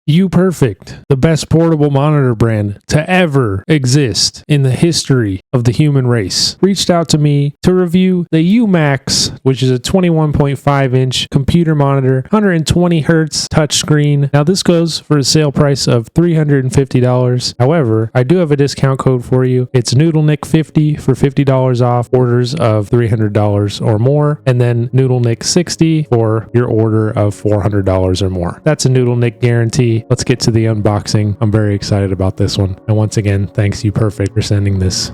UPERFECT, the best portable monitor brand to ever exist in the history of the human race, reached out to me to review the UMax, which is a 21.5-inch computer monitor, 120 hertz touchscreen. Now this goes for a sale price of $350. However, I do have a discount code for you. It's NoodleNick50 for $50 off orders of $300 or more, and then NoodleNick60 for your order of $400 or more. That's a NoodleNick guarantee. Let's get to the unboxing. I'm very excited about this one. And once again, thanks UPERFECT for sending this.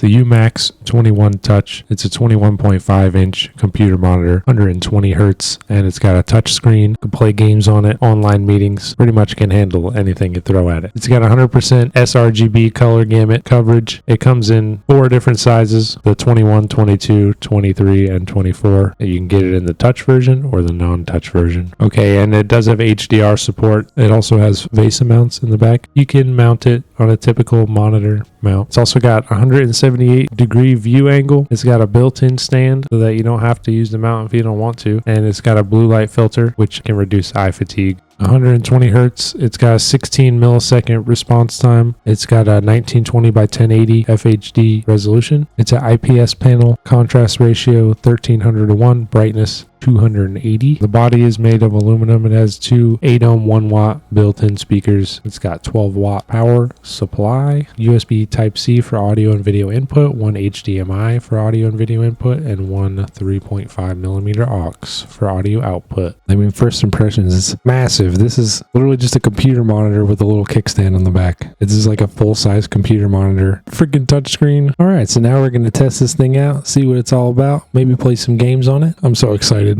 The UMax 21 Touch. It's a 21.5-inch computer monitor, 120 hertz, and it's got a touch screen. You can play games on it, online meetings, pretty much can handle anything you throw at it. It's got 100% sRGB color gamut coverage. It comes in 4 different sizes, the 21, 22, 23, and 24. You can get it in the touch version or the non-touch version. Okay, and it does have HDR support. It also has VESA mounts in the back. You can mount it on a typical monitor mount. It's also got 178-degree view angle. It's got a built-in stand so that you don't have to use the mount if you don't want to. And it's got a blue light filter, which can reduce eye fatigue. 120 hertz. It's got a 16 millisecond response time. It's got a 1920 by 1080 FHD resolution. It's an IPS panel, contrast ratio 1300 to 1, brightness 280. The body is made of aluminum. It has 2 8-ohm 1-watt built-in speakers. It's got 12-watt power supply, USB Type-C for audio and video input, 1 HDMI for audio and video input, and 1 3.5 millimeter aux for audio output. I mean, first impressions, it's massive. This is literally just a computer monitor with a little kickstand on the back. This is like a full-size computer monitor. Freaking touchscreen. All right, so now we're going to test this thing out, see what it's all about, maybe play some games on it. I'm so excited.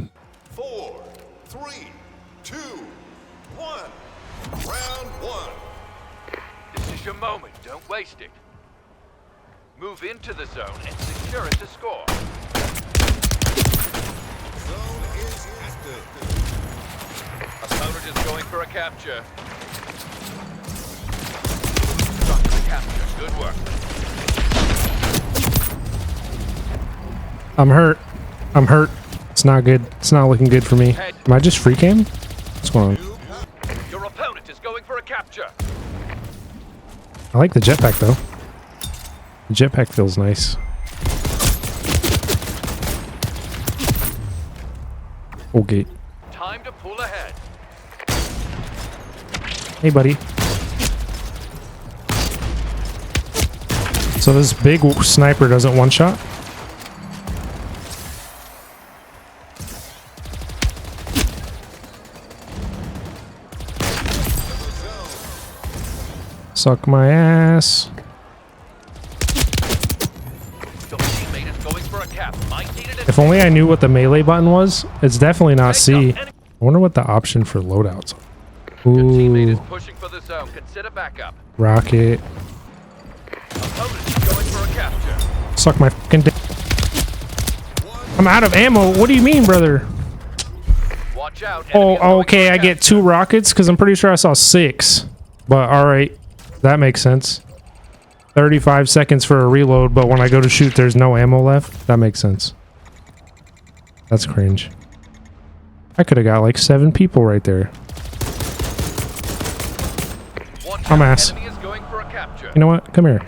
4, 3, 2, 1. Round 1. This is your moment. Don't waste it. Move into the zone and secure it to score. Zone is active. Opponent is going for a capture. Got the capture. Good work. I'm hurt. It's not good. It's not looking good for me. Am I just free cam? What's going on? Your opponent is going for a capture. I like the jetpack though. The jetpack feels nice. Okay. Time to pull ahead. Hey, buddy. So this big sniper doesn't one-shot? Suck my ass. Your teammate is going for a cap. Might need it. If only I knew what the melee button was. It's definitely not C. I wonder what the option for loadouts are. Your teammate is Ooh, pushing for the zone. Consider backup. rocket. Opponent is going for a capture. Suck my fucking dick. I'm out of ammo. What do you mean, brother? Watch out. Enemy is Oh, going okay. for a I get capture. 2 rockets because I'm pretty sure I saw 6. But all right, that makes sense. 35 seconds for a reload, but when I go to shoot, there's no ammo left. That makes sense. That's cringe. I could have got like 7 people right there. I'm ass. Enemy is going for a capture. You know what? Come here.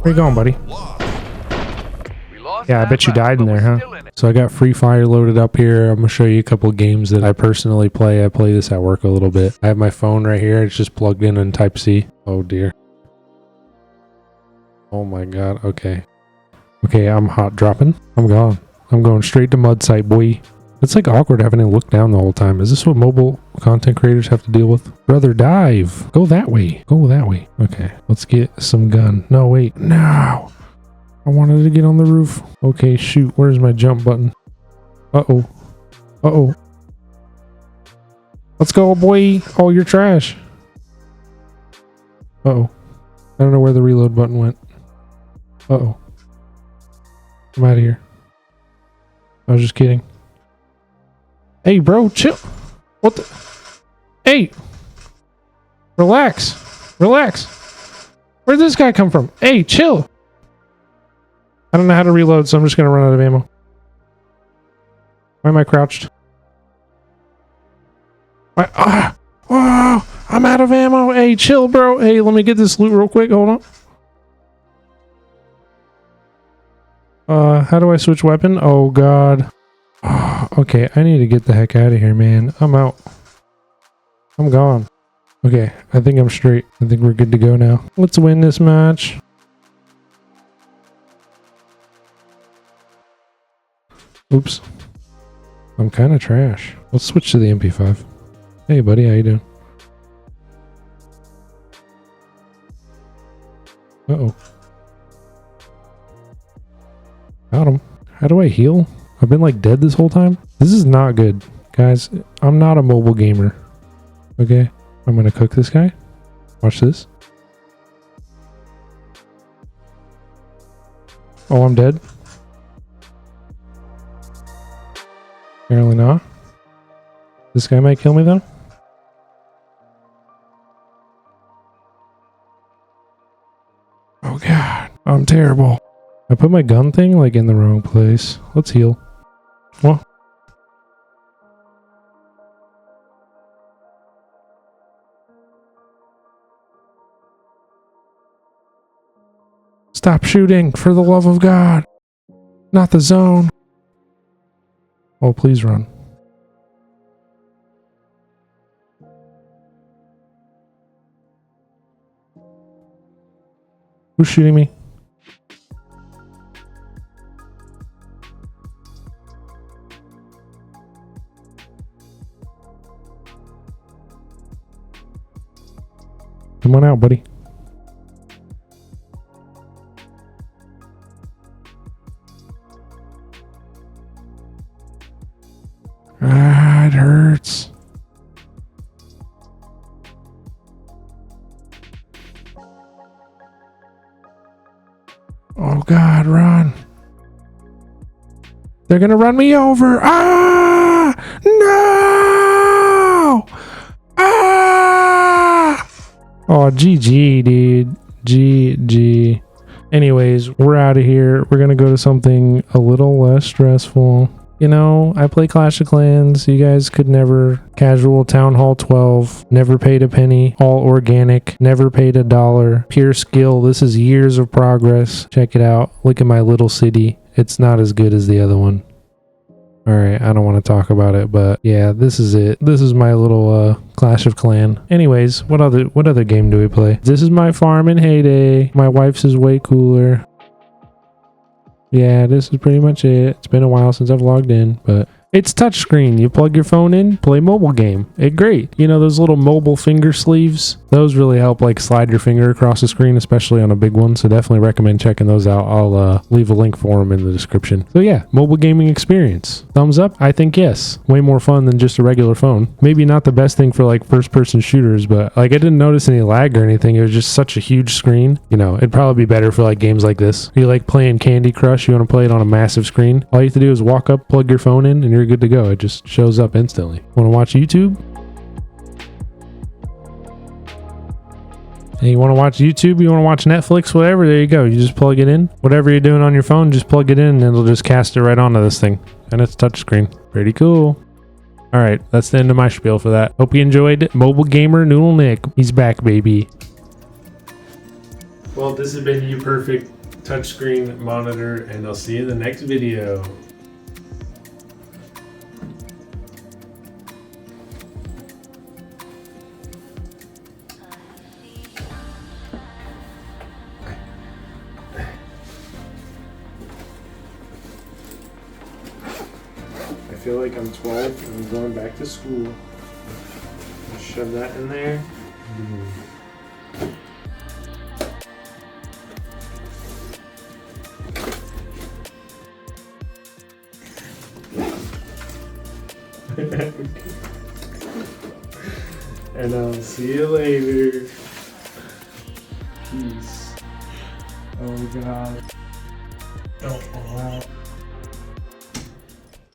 Where you going, buddy? We lost Yeah, I that bet you round, died in but there, we're huh? still in it. So I got Freefire loaded up here. I'm going to show you a couple of games that I personally play. I play this at work a little bit. I have my phone right here. It's just plugged in Type-C. Oh, dear. Oh, my God. Okay. Okay, I'm hot dropping. I'm gone. I'm going straight to mud site, boy. It's like awkward having to look down the whole time. Is this what mobile content creators have to deal with? Brother, dive. Go that way. Go that way. Okay, let's get some gun. No, wait. No. I wanted to get on the roof. Okay, shoot. Where's my jump button? Uh-oh. Uh-oh. Let's go, boy. Oh, you're trash. Uh-oh. I don't know where the reload button went. Uh-oh. I'm out of here. I was just kidding. Hey, bro, chill. What the? Hey! Relax. Relax. Where'd this guy come from? Hey, chill. I don't know how to reload, so I'm just going to run out of ammo. Why am I crouched? Oh, I'm out of ammo. Hey, chill, bro. Hey, let me get this loot real quick. Hold on. How do I switch weapon? Oh, God. Okay, I need to get the heck out of here, man. I'm out. I'm gone. Okay, I think I'm straight. I think we're good to go now. Let's win this match. Oops. I'm kind of trash. Let's switch to the MP5. Hey, buddy, how you doing? Uh-oh. Got him. How do I heal? I've been like dead this whole time. This is not good. Guys, I'm not a mobile gamer. Okay, I'm gonna cook this guy. Watch this. Oh, I'm dead. Apparently not. This guy might kill me though. Oh God, I'm terrible. I put my gun thing like in the wrong place. Let's heal. What? Stop shooting, for the love of God. Not the zone. Oh, please run. Who's shooting me? Come on out, buddy. Ah, it hurts. Oh God, run. They're gonna run me over. Ah! No! Ah! Oh, GG, dude. GG. Anyways, we're out of here. We're gonna go to something a little less stressful. You know, I play Clash of Clans. You guys could never. Casual Town Hall 12. Never paid a penny. All organic. Never paid $1. Pure skill. This is years of progress. Check it out. Look at my little city. It's not as good as the other one. Alright, I don't want to talk about it, but yeah, this is it. This is my little Clash of Clan. Anyways, what other game do we play? This is my farm in Hayday. My wife's is way cooler. Yeah, this is pretty much it. It's been a while since I've logged in, but it's touchscreen. You plug your phone in, play mobile game. It's great. You know, those little mobile finger sleeves? Those really help like slide your finger across the screen, especially on a big one. So definitely recommend checking those out. I'll leave a link for them in the description. So yeah, mobile gaming experience. Thumbs up? I think yes. Way more fun than just a regular phone. Maybe not the best thing for like first person shooters, but like I didn't notice any lag or anything. It was just such a huge screen. You know, it'd probably be better for like games like this. You like playing Candy Crush, you want to play it on a massive screen. All you have to do is walk up, plug your phone in, and you're good to go. It just shows up instantly. Want to watch YouTube? And you want to watch YouTube, you want to watch Netflix, whatever, there you go. You just plug it in. Whatever you're doing on your phone, just plug it in and it'll just cast it right onto this thing. And it's touchscreen. Pretty cool. All right, that's the end of my spiel for that. Hope you enjoyed. Mobile gamer Noodle Nick. He's back, baby. Well, this has been UPERFECT touchscreen monitor, and I'll see you in the next video. I feel like I'm 12 and I'm going back to school. Just shove that in there. And I'll see you later. Peace. Oh God. Oh, wow.